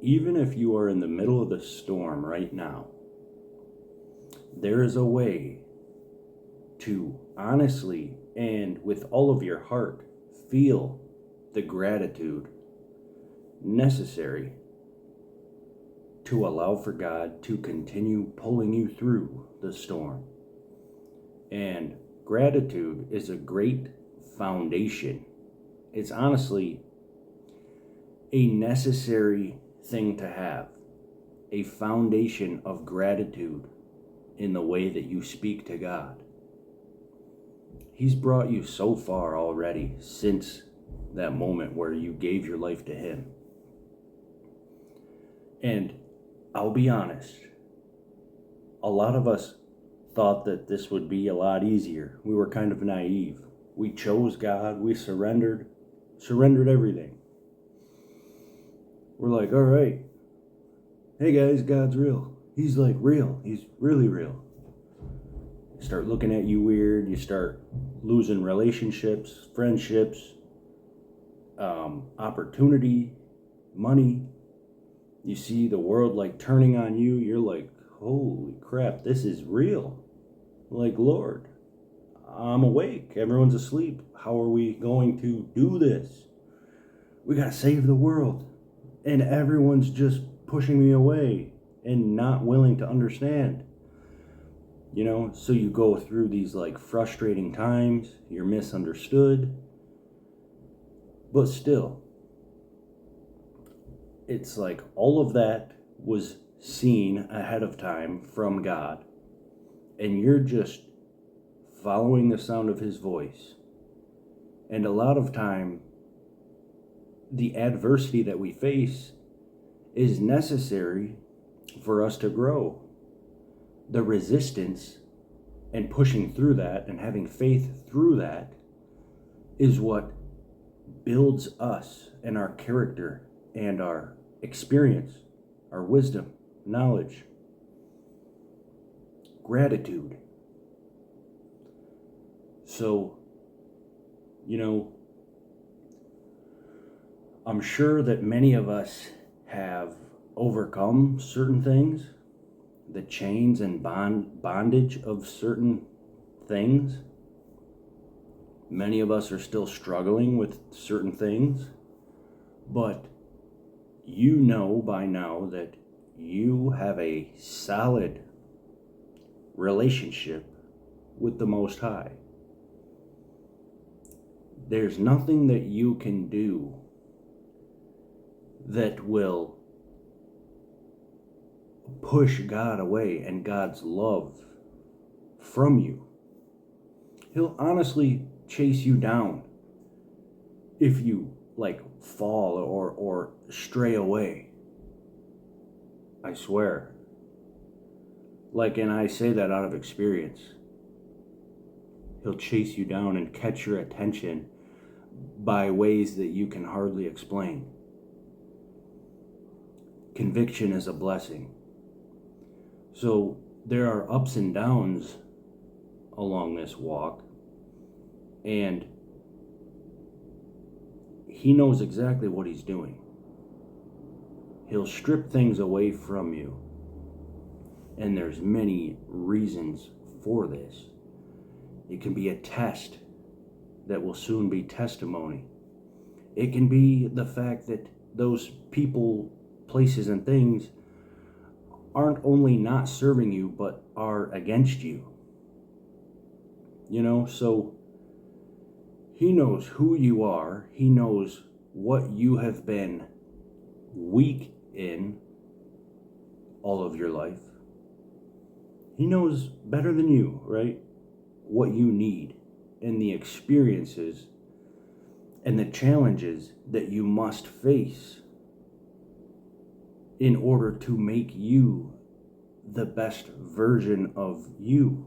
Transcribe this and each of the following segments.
Even if you are in the middle of the storm right now, there is a way to honestly and with all of your heart feel the gratitude necessary to allow for God to continue pulling you through the storm. And gratitude is a great foundation. It's honestly a necessary thing to have, a foundation of gratitude in the way that you speak to God. He's brought you so far already since that moment where you gave your life to Him. And I'll be honest, a lot of us thought that this would be a lot easier. We were kind of naive. We chose God, we surrendered everything. We're like, all right, hey guys, God's real. He's like real. He's really real. You start looking at you weird. You start losing relationships, friendships, opportunity, money. You see the world like turning on you. You're like, holy crap, this is real. Like, Lord, I'm awake. Everyone's asleep. How are we going to do this? We got to save the world. And everyone's just pushing me away and not willing to understand. You know, so you go through these like frustrating times. You're misunderstood. But still, it's like all of that was seen ahead of time from God. And you're just following the sound of His voice. And a lot of time, the adversity that we face is necessary for us to grow. The resistance and pushing through that and having faith through that is what builds us and our character and our experience, our wisdom, knowledge, gratitude. So, you know, I'm sure that many of us have overcome certain things, the chains and bondage of certain things. Many of us are still struggling with certain things, but you know by now that you have a solid relationship with the Most High. There's nothing that you can do that will push God away and God's love from you. He'll honestly chase you down if you like fall or stray away. I swear. Like, and I say that out of experience. He'll chase you down and catch your attention by ways that you can hardly explain. Conviction is a blessing. So there are ups and downs along this walk, and He knows exactly what He's doing. He'll strip things away from you, and there's many reasons for this. It can be a test that will soon be testimony. It can be the fact that those people, places, and things aren't only not serving you, but are against you. You know, so He knows who you are. He knows what you have been weak in all of your life. He knows better than you, right? What you need and the experiences and the challenges that you must face in order to make you the best version of you.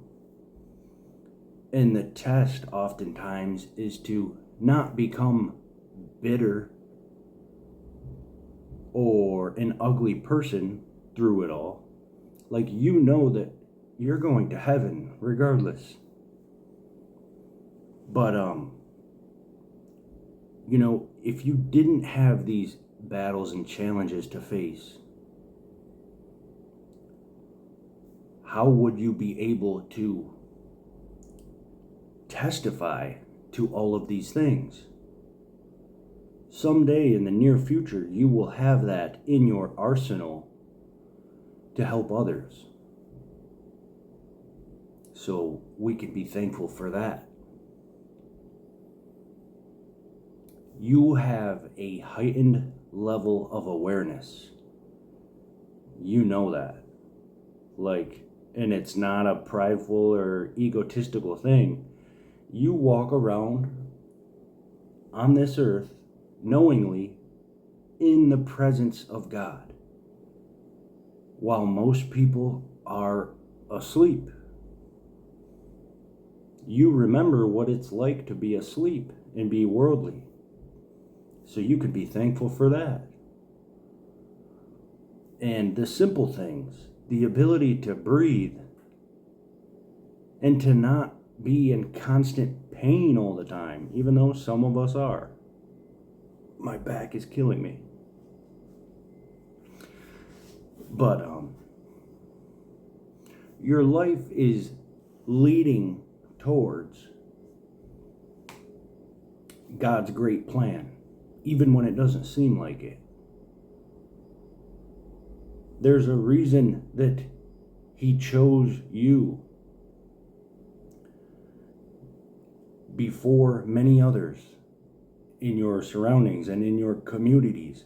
And the test oftentimes is to not become bitter or an ugly person through it all. Like, you know that you're going to heaven regardless. But, you know, if you didn't have these battles and challenges to face, how would you be able to testify to all of these things? Someday in the near future, you will have that in your arsenal to help others. So we can be thankful for that. You have a heightened level of awareness. You know that. And it's not a prideful or egotistical thing. You walk around on this earth knowingly in the presence of God, while most people are asleep. You remember what it's like to be asleep and be worldly. So you could be thankful for that. And the simple things, the ability to breathe and to not be in constant pain all the time, even though some of us are. My back is killing me. But your life is leading towards God's great plan, even when it doesn't seem like it. There's a reason that He chose you before many others in your surroundings and in your communities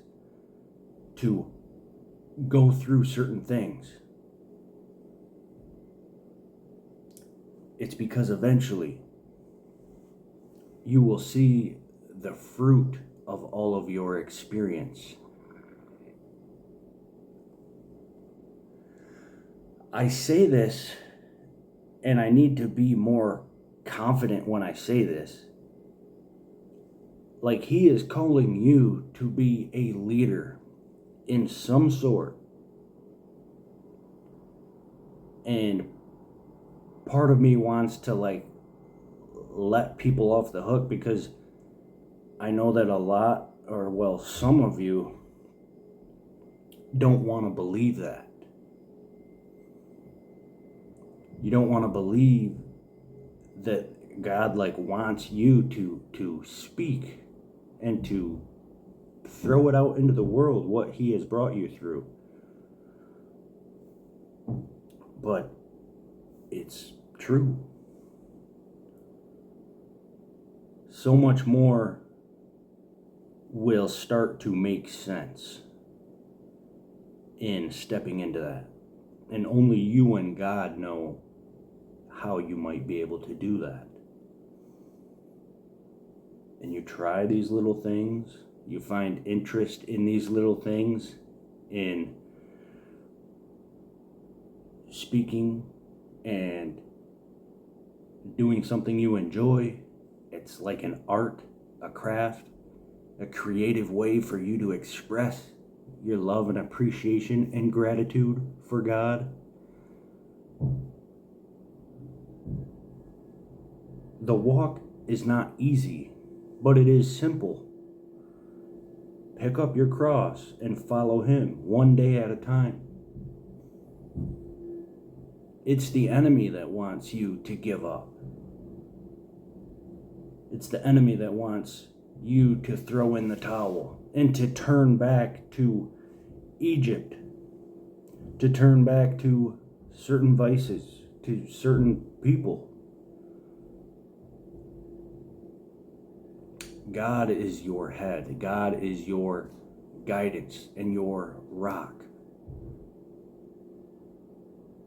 to go through certain things. It's because eventually you will see the fruit of all of your experience. I say this, and I need to be more confident when I say this. Like, He is calling you to be a leader in some sort. And part of me wants to let people off the hook, because I know that some of you don't want to believe that. You don't want to believe that God wants you to speak and to throw it out into the world what He has brought you through. But it's true. So much more will start to make sense in stepping into that. And only you and God know how you might be able to do that. And you try these little things, you find interest in these little things, in speaking and doing something you enjoy. It's like an art, a craft, a creative way for you to express your love and appreciation and gratitude for God. The walk is not easy, but it is simple. Pick up your cross and follow Him one day at a time. It's the enemy that wants you to give up. It's the enemy that wants you to throw in the towel and to turn back to Egypt, to turn back to certain vices, to certain people. God is your head. God is your guidance and your rock.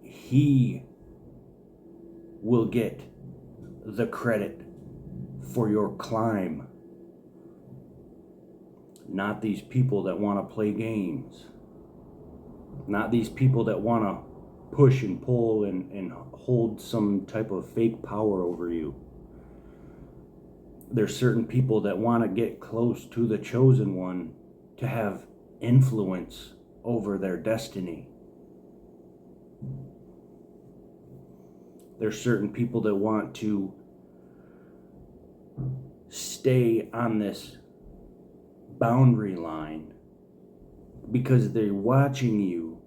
He will get the credit for your climb, not these people that want to play games, not these people that want to push and pull and hold some type of fake power over you. There's certain people that want to get close to the chosen one to have influence over their destiny. There's certain people that want to stay on this boundary line because they're watching you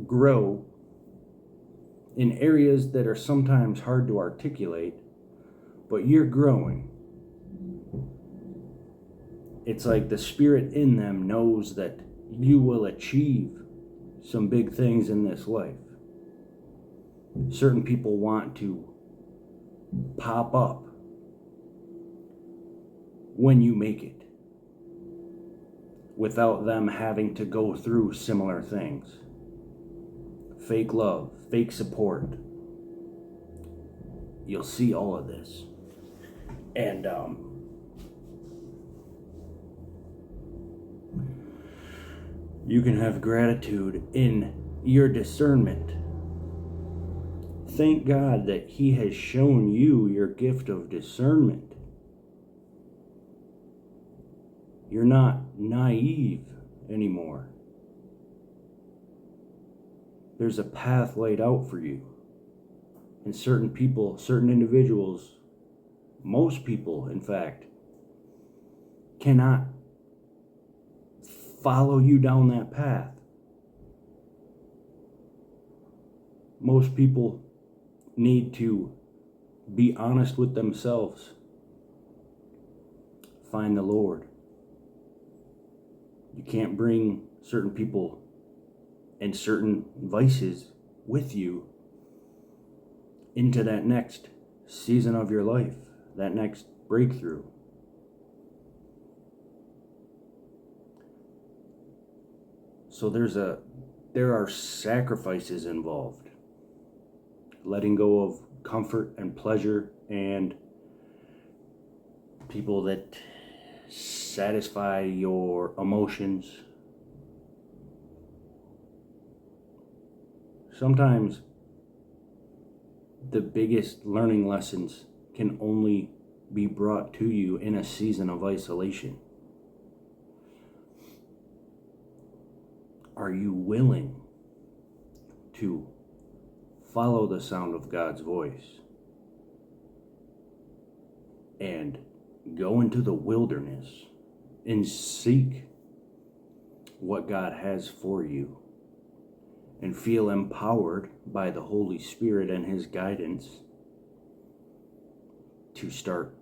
grow in areas that are sometimes hard to articulate, but you're growing. It's like the spirit in them knows that you will achieve some big things in this life. Certain people want to pop up when you make it, without them having to go through similar things. Fake love, fake support. You'll see all of this. And you can have gratitude in your discernment. Thank God that He has shown you your gift of discernment. You're not naive anymore. There's a path laid out for you. And certain people, certain individuals, most people, in fact, cannot follow you down that path. Most people need to be honest with themselves. Find the Lord. You can't bring certain people and certain vices with you into that next season of your life, that next breakthrough. So there are sacrifices involved. Letting go of comfort and pleasure and people that satisfy your emotions. Sometimes the biggest learning lessons can only be brought to you in a season of isolation. Are you willing to follow the sound of God's voice and go into the wilderness and seek what God has for you and feel empowered by the Holy Spirit and His guidance to start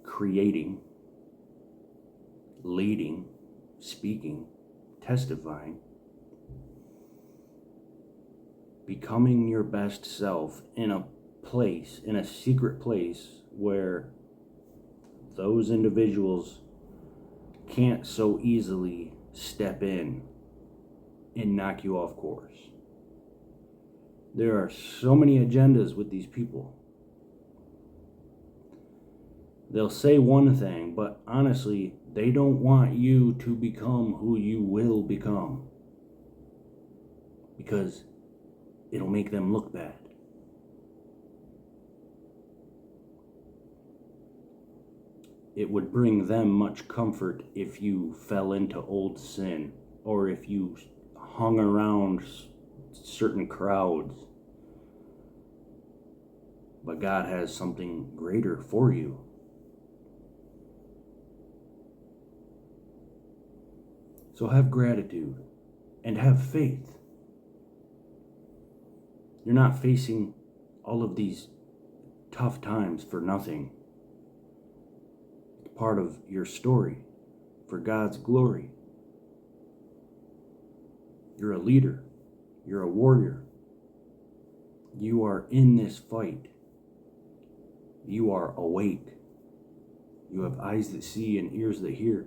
creating, leading, speaking, testifying, becoming your best self in a place, in a secret place where those individuals can't so easily step in and knock you off course. There are so many agendas with these people. They'll say one thing, but honestly, they don't want you to become who you will become, because it'll make them look bad. It would bring them much comfort if you fell into old sin, or if you hung around certain crowds. But God has something greater for you. So have gratitude and have faith. You're not facing all of these tough times for nothing. It's part of your story for God's glory. You're a leader. You're a warrior. You are in this fight. You are awake. You have eyes that see and ears that hear.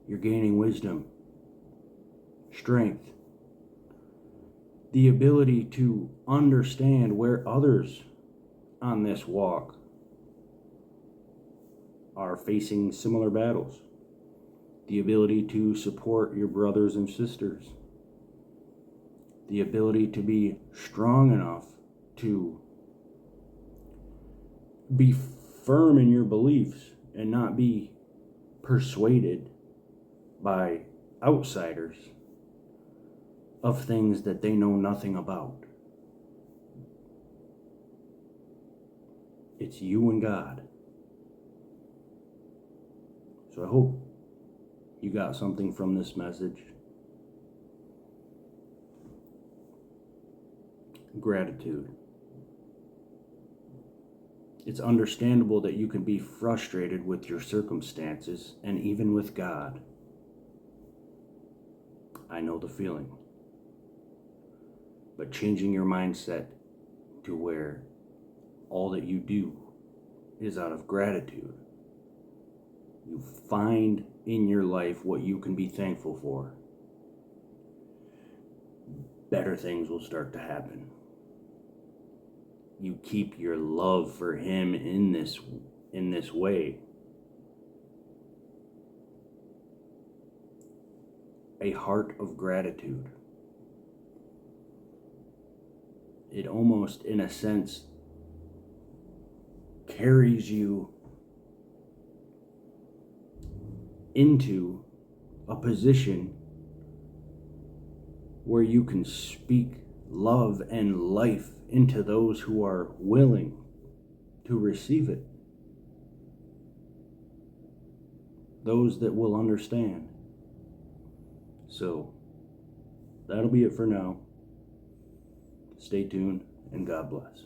You're gaining wisdom, strength, the ability to understand where others on this walk are facing similar battles, the ability to support your brothers and sisters, the ability to be strong enough to be firm in your beliefs and not be persuaded by outsiders of things that they know nothing about. It's you and God. So I hope You got something from this message? Gratitude. It's understandable that you can be frustrated with your circumstances and even with God. I know the feeling. But changing your mindset to where all that you do is out of gratitude. You find in your life what you can be thankful for. Better things will start to happen. You keep your love for him in this way. A heart of gratitude. It almost, in a sense, carries you into a position where you can speak love and life into those who are willing to receive it. Those that will understand. So, that'll be it for now. Stay tuned, and God bless.